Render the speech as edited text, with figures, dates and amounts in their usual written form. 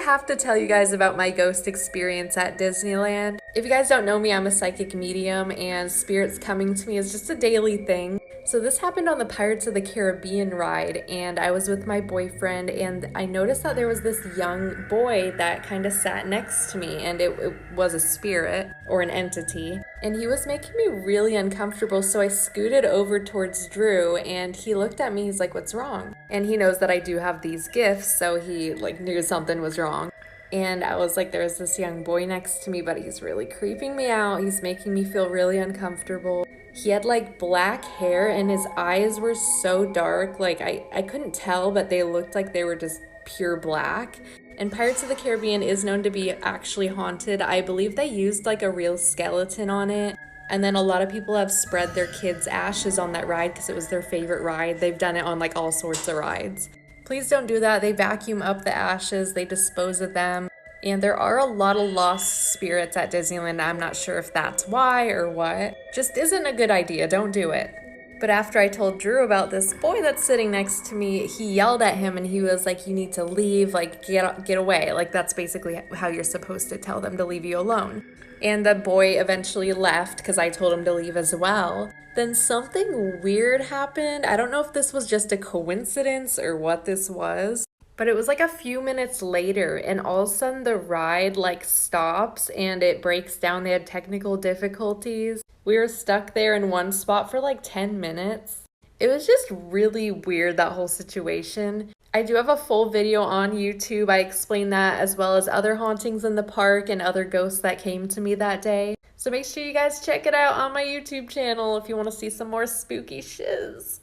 have to tell you guys about my ghost experience at Disneyland. If you guys don't know me, I'm a psychic medium and spirits coming to me is just a daily thing. So this happened on the Pirates of the Caribbean ride, and I was with my boyfriend, and I noticed that there was this young boy that kind of sat next to me, and it was a spirit or an entity, and he was making me really uncomfortable. So I scooted over towards Drew, and he looked at me. He's like, "What's wrong?" And he knows that I do have these gifts, so he like knew something was wrong. And I was like, there's this young boy next to me, but he's really creeping me out. He's making me feel really uncomfortable. He had like black hair and his eyes were so dark. Like I couldn't tell, but they looked like they were just pure black. And Pirates of the Caribbean is known to be actually haunted. I believe they used like a real skeleton on it. And then a lot of people have spread their kids' ashes on that ride because it was their favorite ride. They've done it on like all sorts of rides. Please don't do that. They vacuum up the ashes, they dispose of them. And there are a lot of lost spirits at Disneyland. I'm not sure if that's why or what. Just isn't a good idea. Don't do it. But after I told Drew about this boy that's sitting next to me, he yelled at him and he was like, "You need to leave, like get away." Like that's basically how you're supposed to tell them to leave you alone. And the boy eventually left because I told him to leave as well. Then something weird happened. I don't know if this was just a coincidence or what this was, but it was like a few minutes later and all of a sudden the ride like stops and it breaks down. They had technical difficulties. We were stuck there in one spot for like 10 minutes. It was just really weird, that whole situation. I do have a full video on YouTube. I explain that as well as other hauntings in the park and other ghosts that came to me that day. So make sure you guys check it out on my YouTube channel if you want to see some more spooky shiz.